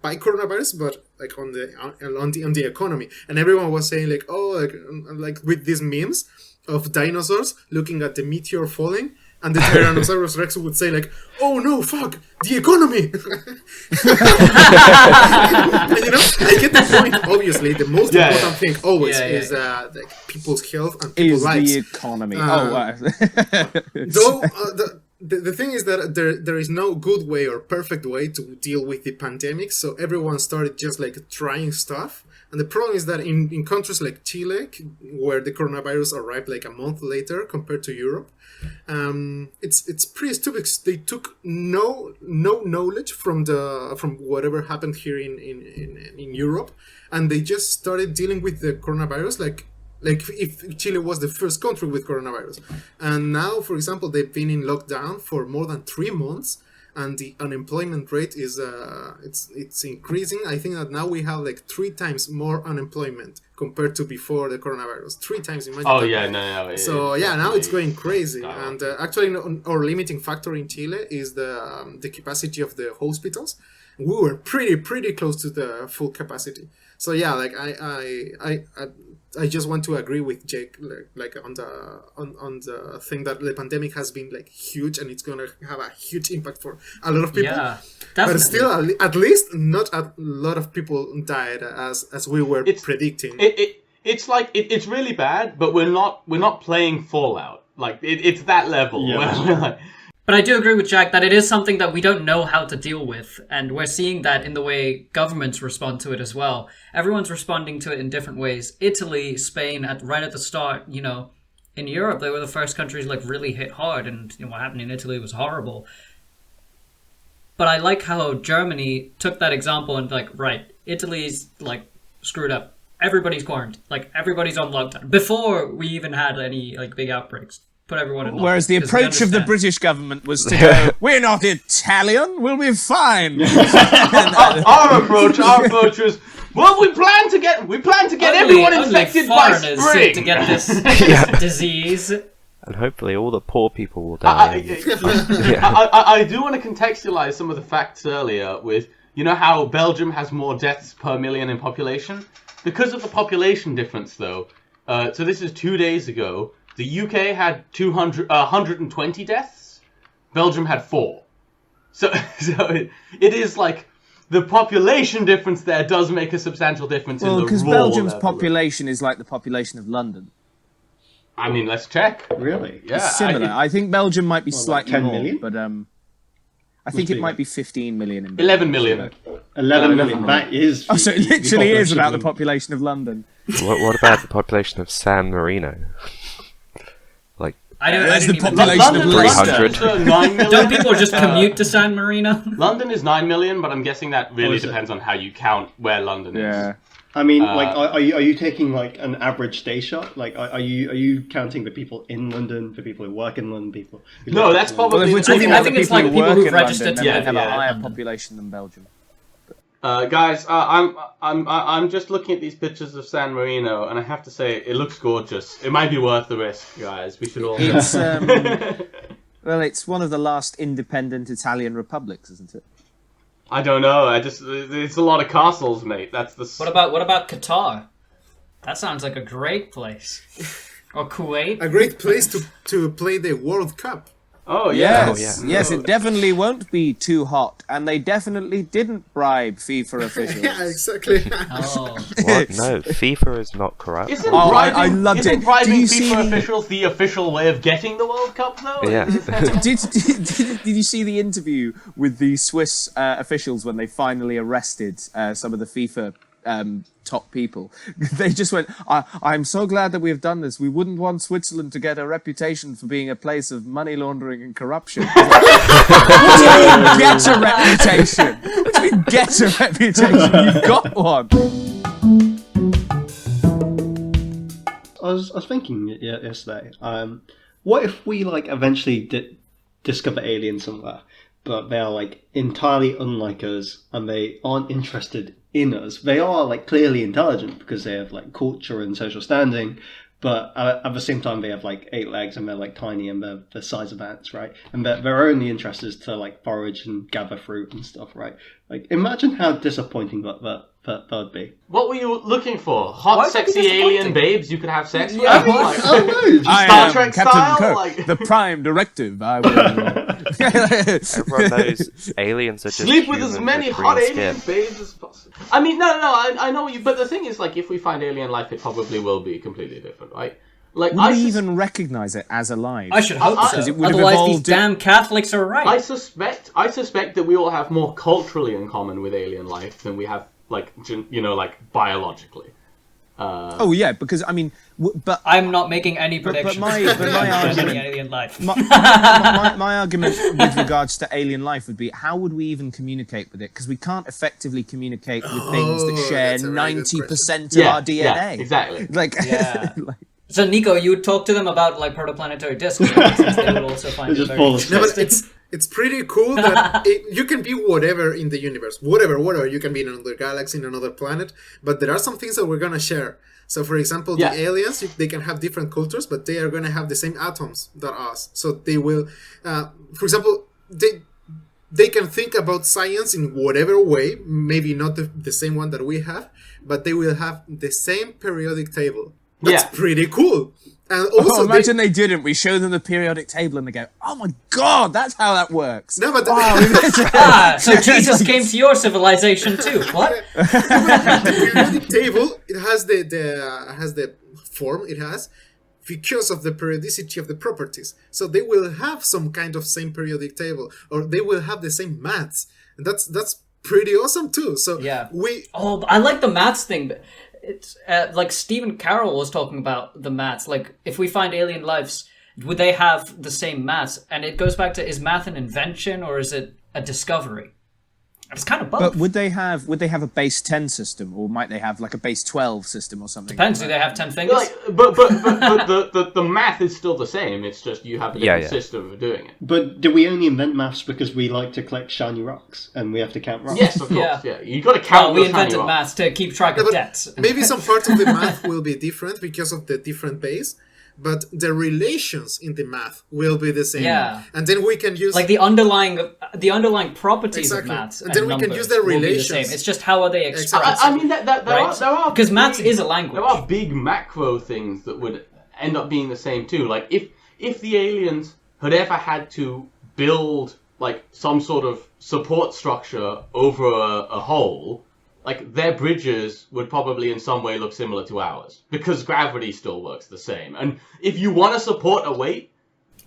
by coronavirus, but like on the economy. And everyone was saying like, oh, like with these memes of dinosaurs looking at the meteor falling, and the Tyrannosaurus Rex would say like, "Oh no, fuck the economy." And, I get the point. Obviously, the most important thing always is like people's health and people's Is lives. the economy. Oh, wow. Though the thing is that there is no good way or perfect way to deal with the pandemic, so everyone started just like trying stuff. And the problem is that in countries like Chile, where the coronavirus arrived like a month later compared to Europe, it's pretty stupid. They took no knowledge from whatever happened here in Europe, and they just started dealing with the coronavirus like if Chile was the first country with coronavirus. And now, for example, they've been in lockdown for more than 3 months, and the unemployment rate is it's increasing. I think that now we have like 3 times more unemployment compared to before the coronavirus. 3 times, imagine. Oh that. yeah, no. So now it's going crazy, and actually our limiting factor in Chile is the capacity of the hospitals. We were pretty close to the full capacity. So yeah, like I just want to agree with Jake, like on the thing that the pandemic has been like huge, and it's gonna have a huge impact for a lot of people. Yeah, definitely. But still, at least not a lot of people died as we were predicting. It's like it's really bad, but we're not playing Fallout. Like it's that level. Yeah. Where we're like, But I do agree with Jack that it is something that we don't know how to deal with, and we're seeing that in the way governments respond to it as well. Everyone's responding to it in different ways. Italy, Spain, right at the start, in Europe, they were the first countries like really hit hard, and what happened in Italy was horrible. But I like how Germany took that example and like, right, Italy's like screwed up. Everybody's quarantined. Like everybody's on lockdown before we even had any like big outbreaks. Put everyone in lockdown. Whereas the 'Cause we approach of the understand. British government was to go, we're not Italian, we'll be fine. our approach was, well, we plan to get everyone infected by foreigners spring. to get this disease. And hopefully all the poor people will die. I do want to contextualize some of the facts earlier with, how Belgium has more deaths per million in population? Because of the population difference, though, So this is 2 days ago. The UK had 120 deaths. Belgium had 4. So it is like the population difference there does make a substantial difference in the raw because Belgium's level. population is like the population of London. I mean, let's check. Really? Yeah, It's similar. I think Belgium might be slightly 10 more, million? but I think it might be 15 million. In 11 million. 11 million. That is. Oh, so it the literally is population about the of- population of London. What about the population of San Marino? Like, I That's didn't the even population of London 300. is 9 million. Don't people just commute to San Marino? London is 9 million, but I'm guessing that really is it? depends on how you count where London is. Yeah. I mean, like, are you taking like an average day shot? Like, are you counting the people in London, the people who work in London, people? Who No, live that's in London? Well, if we're I talking think- about I think the it's people like who people work who've in registered London, to then live they have in a higher London. population than Belgium. Guys, I'm just looking at these pictures of San Marino, and I have to say, it looks gorgeous. It might be worth the risk, guys. We should all. It's well, it's one of the last independent Italian republics, isn't it? I don't know. It's a lot of castles, mate. That's the. What about Qatar? That sounds like a great place. Or Kuwait. A great place to play the World Cup. Oh yeah. Yes, it definitely won't be too hot, and they definitely didn't bribe FIFA officials. Yeah, exactly. Oh. what? No, FIFA is not corrupt. Isn't Oh, bribing, I loved isn't it. bribing Did you FIFA see the- officials the official way of getting the World Cup, though? Yeah. Did you see the interview with the Swiss officials when they finally arrested some of the FIFA top people? They just went, I'm so glad that we have done this. We wouldn't want Switzerland to get a reputation for being a place of money laundering and corruption. What do you mean, get a reputation? What do you mean, get a reputation? You've got one. I was thinking yesterday. What if we like eventually discover aliens somewhere, but they are like entirely unlike us, and they aren't interested in us. They are like clearly intelligent because they have like culture and social standing, but at the same time they have like 8 legs and they're like tiny and they're the size of ants, right? And their only interest is to like forage and gather fruit and stuff, right? Like imagine how disappointing that would be. What were you looking for? Hot, Why would that be sexy alien disappointing? babes you could have sex with? I mean, Like- I don't know. Just, I Star am Trek Captain style, Kirk, like- the Prime Directive. I will. Everyone knows aliens are just Sleep with as humans many with hot green alien skin. babes as possible. I mean, no, I know you. But the thing is, like, if we find alien life, it probably will be completely different, right? Like, Would we even recognise it as alive? I should hope so. Because it would have Otherwise, these evolved it- damn Catholics are right. I suspect that we all have more culturally in common with alien life than we have, like, like biologically. Oh yeah, because I mean, but I'm not making any but predictions. my Any argument, alien life. my argument with regards to alien life would be, how would we even communicate with it? Because we can't effectively communicate with things that share that's a very good 90% of Yeah, our DNA. yeah, exactly. Like, Yeah. like- So, Nico, you would talk to them about like protoplanetary discs, right? Since they would also find They're it just very full of No, but interesting. it's pretty cool that you can be whatever in the universe, whatever. You can be in another galaxy, in another planet, but there are some things that we're gonna share. So, for example, Yeah. the aliens, they can have different cultures, but they are gonna have the same atoms that us. So they will, for example, they can think about science in whatever way, maybe not the same one that we have, but they will have the same periodic table. That's Yeah. pretty cool. And also, oh, imagine they didn't. We show them the periodic table and they go, "Oh my god, that's how that works." no, but So Jesus came to your civilization too. What? the periodic table, it has the form it has because of the periodicity of the properties. So they will have some kind of same periodic table, or they will have the same maths, and that's pretty awesome too. So Yeah. we Oh, I like the maths thing. But it's like Stephen Carroll was talking about the maths. Like, if we find alien lives, would they have the same maths? And it goes back to, is math an invention or is it a discovery? It's kind of both. But would they have a base 10 system, or might they have like a base 12 system or something? Depends. Do they have 10 fingers? Like, but the math is still the same. It's just you have a different Yeah. system of doing it. but do we only invent maths because we like to collect shiny rocks and we have to count rocks? Yes, of course. Yeah. Yeah, you got to count. Well, we your tiny invented rocks. maths to keep track of but debts. maybe some part of the math will be different because of the different base. but the relations in the math will be the same. Yeah. And then we can use Like the underlying properties Exactly. of maths And then we can numbers use their will be the relations. same. It's just how are they Exactly. expressed. I mean, there are Because maths big- is a language. There are big macro things that would end up being the same too. Like if the aliens had ever had to build like some sort of support structure over a hole, like their bridges would probably in some way look similar to ours because gravity still works the same. And if you want to support a weight,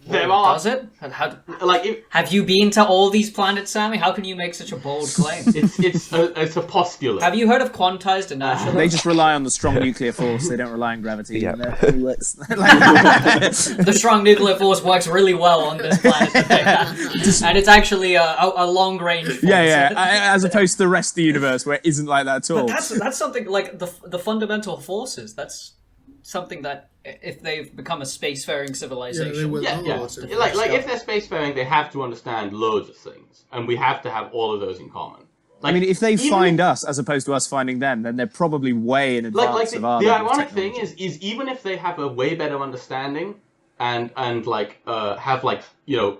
there are Does it? And how, like if, have you been to all these planets, Sammy? How can you make such a bold claim? it's a postulate. Have you heard of quantized inertia? They just rely on the strong nuclear force. They don't rely on gravity. Yeah. And it works. The strong nuclear force works really well on this planet today. And it's actually a long-range force. As opposed to the rest of the universe where it isn't like that at all. But that's something like the fundamental forces. That's something that if they've become a spacefaring civilization. they will Yeah, know yeah. what's in Like it. if they're spacefaring, they have to understand loads of things, and we have to have all of those in common. Like, I mean, if they even find us as opposed to us finding them, then they're probably way in advance like of our the level of ironic thing technology. is even if they have a way better understanding and have like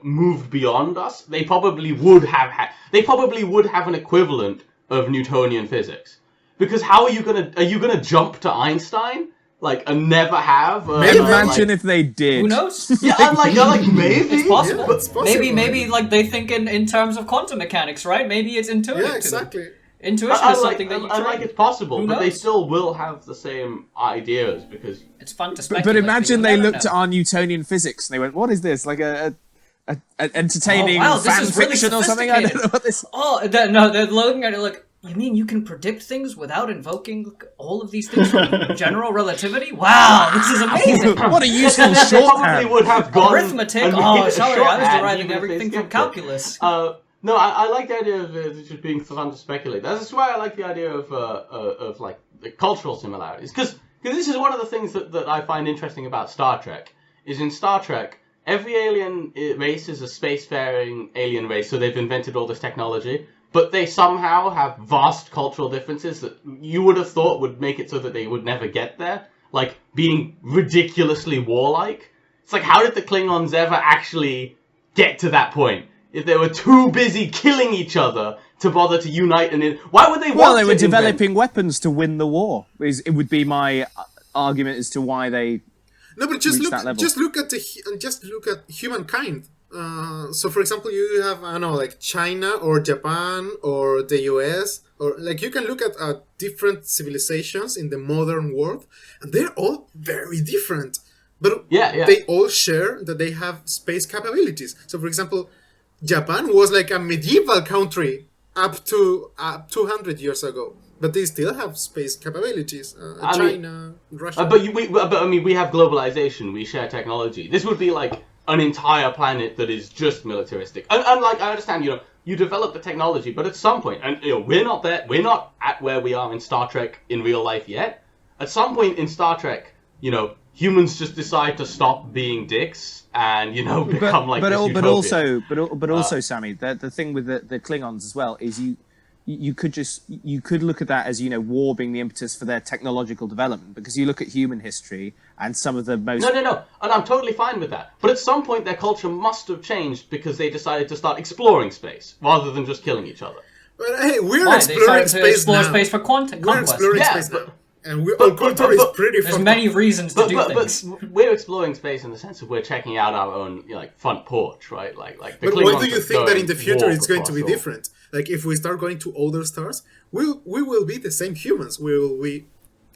moved beyond us, they probably would have an equivalent of Newtonian physics. Because how are you gonna jump to Einstein and never have? Imagine if they did. Who knows? Yeah, I'm like maybe It's possible. Yeah, it's possible. Maybe like they think in terms of quantum mechanics, right? Maybe it's intuitive. Yeah, to exactly. them. Intuition I is like, something that you I train. like it's possible, Who but they knows? still will have the same ideas because It's fun to speculate. But imagine you'll they never looked know. at our Newtonian physics and they went, "What is this? Like a entertaining Oh, wow, this fan is really fiction or something? I don't know what this." Oh, no, they're looking at it like, you mean you can predict things without invoking all of these things from general relativity? Wow, this is amazing. What a useful they probably shorthand. would have gone Arithmetic? and Oh, given it a sorry, I was shorthand, deriving even if they everything from skipped it. calculus. No, I like the idea of it just being fun to speculate. That's why I like the idea of like the cultural similarities. Because this is one of the things that I find interesting about Star Trek. Is in Star Trek, every alien race is a spacefaring alien race, so they've invented all this technology. But they somehow have vast cultural differences that you would have thought would make it so that they would never get there. Like being ridiculously warlike. It's like, how did the Klingons ever actually get to that point? If they were too busy killing each other to bother to unite why would they want Well, they were to invent- developing weapons to win the war. It would be my argument as to why they. No, but just reach that level. look at humankind. So, for example, you have I don't know, like China or Japan or the US, or like you can look at different civilizations in the modern world, and they're all very different. But Yeah. they all share that they have space capabilities. So, for example, Japan was like a medieval country up to 200 years ago, but they still have space capabilities. China, Russia. But I mean, we have globalization. We share technology. This would be like an entire planet that is just militaristic. And like, I understand, you develop the technology, but at some point, and we're not there. We're not at where we are in Star Trek in real life yet. At some point in Star Trek, humans just decide to stop being dicks and become like this utopia. But also, Sammy, the thing with the Klingons as well is you could look at that as war being the impetus for their technological development, because you look at human history and some of the most No, and I'm totally fine with that. But at some point, their culture must have changed because they decided to start exploring space rather than just killing each other. But hey, we're Why? They exploring started to space explore now. space for We're conquest. exploring Yeah, space but- now. And our culture is pretty There's fucked many up. reasons to do things. But we're exploring space in the sense of we're checking out our own front porch, right? Like the But why Klingons do you are think that in the going future warp it's going to be across all- different? Like if we start going to older stars, we will be the same humans. We will be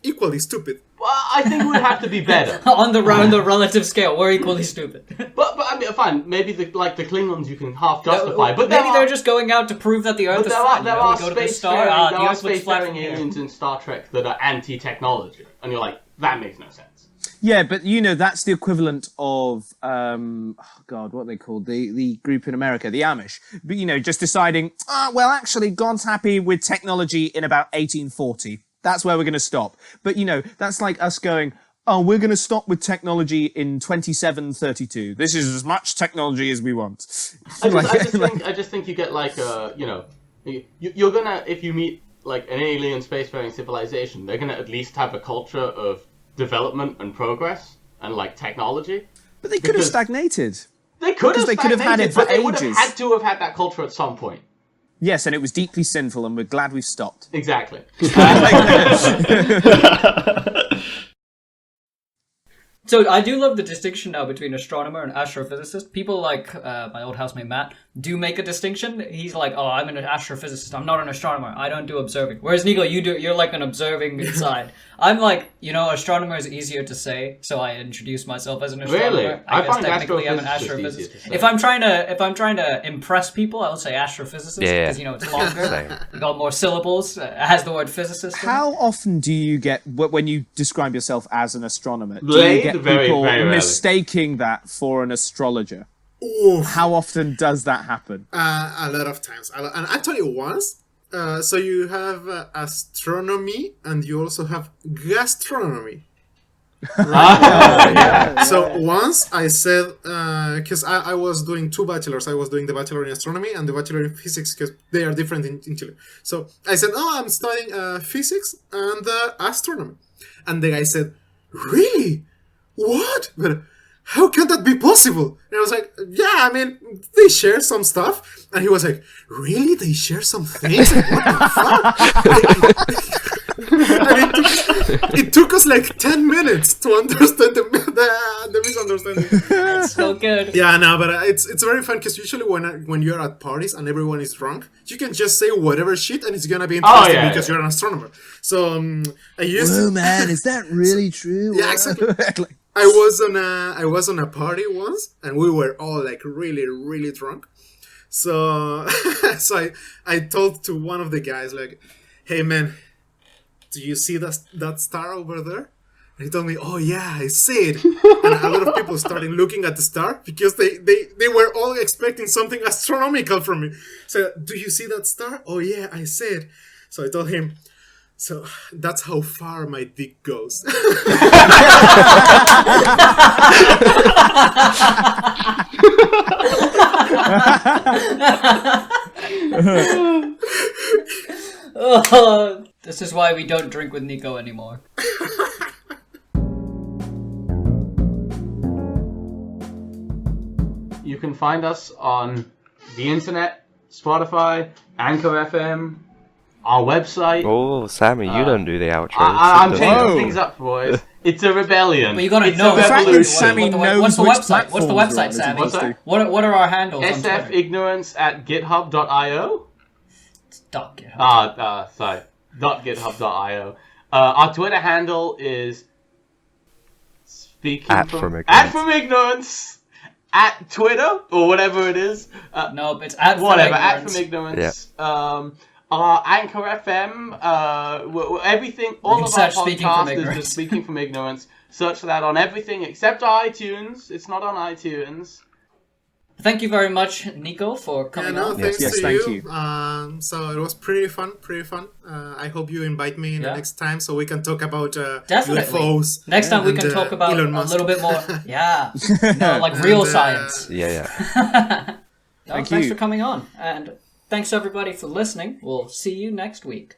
equally stupid. Well, I think it would have to be better. on the relative scale, we're equally stupid. But I mean, fine. Maybe the Klingons you can half justify. But maybe they're just going out to prove that the Earth But is there flat. are there we are go to the star. The Earth looks flat from spacefaring here. aliens in Star Trek that are anti-technology, and you're like, that makes no sense. Yeah, but that's the equivalent of God, what are they called? The group in America, the Amish. But just deciding, well, actually, God's happy with technology in about 1840. That's where we're going to stop. But that's like us going, oh, we're going to stop with technology in 2732. This is as much technology as we want. I just think you get you're gonna, if you meet like an alien spacefaring civilization, they're gonna at least have a culture of development and progress. and like technology. But they could have Because- stagnated. They could have Because they could have had stagnated, it for but they would have ages. had to have had that culture at some point. Yes, and it was deeply sinful, and we're glad we've stopped. Exactly. So I do love the distinction now between astronomer and astrophysicist. People like my old housemate Matt do make a distinction. He's like, "Oh, I'm an astrophysicist. I'm not an astronomer. I don't do observing." Whereas Nico, you do. You're like an observing side. I'm like, astronomer is easier to say, so I introduce myself as an astronomer. Really? I I guess find technically I'm an astrophysicist easier to astrophysicist. say. If I'm trying to impress people, I would say astrophysicist because Yeah. it's longer. Same. You got more syllables. It has the word physicist. in it. How often do you get, when you describe yourself as an astronomer, do Blade? you get Very, people very rarely. mistaking that for an astrologer? Oof. How often does that happen? A lot of times. And actually once, so you have astronomy and you also have gastronomy. So once I said, because I was doing two bachelors. I was doing the bachelor in astronomy and the bachelor in physics because they are different in Chile. So I said, oh, I'm studying physics and astronomy. And the guy said, really? What? But how can that be possible? And I was like, yeah, I mean, they share some stuff. And he was like, really? They share some things? Like, what the fuck? I mean, it took us like 10 minutes to understand the misunderstanding. It's so good. Yeah, no, but it's very fun because usually when you're at parties and everyone is drunk, you can just say whatever shit and it's gonna be interesting because you're an astronomer. So I used to, man, is that really true? yeah, exactly. I was on a party once and we were all like really, really drunk. So I told to one of the guys like, hey man, do you see that star over there? And he told me, oh yeah, I see it. And a lot of people started looking at the star because they were all expecting something astronomical from me. So, do you see that star? Oh yeah, I see it. So I told him, so that's how far my dick goes. Oh, this is why we don't drink with Nico anymore. You can find us on the internet, Spotify, Anchor FM, our website. Oh, Sammy, you don't do the outro. I'm Sit changing down. Whoa. things up, boys. It's a rebellion. But you gotta It's know. a The fact that revolution. Sammy knows What's the which website? What's the platforms website, are on is Sammy? What's that? interesting. What are our handles on Twitter? sfignorance at github.io. Stop GitHub. Sorry. .github.io. Our Twitter handle is At from ignorance. At from ignorance. At Twitter or whatever it is. Nope, it's at Whatever. From At from Ignorance. ignorance. Our Anchor FM. Everything. All You of can our search Speaking from podcasts is Ignorance. just speaking from ignorance. Search for that on everything except iTunes. It's not on iTunes. Thank you very much, Nico, for Yeah, coming no, on. thanks Yes, to thank you. you. So it was pretty fun. I hope you invite me in the Yeah. next time so we can talk about Definitely. UFOs. Next time we and, can talk about Elon a Musk. little bit more. Yeah. No, like real And, science. Yeah. No, thanks you. for coming on. And thanks everybody for listening. We'll see you next week.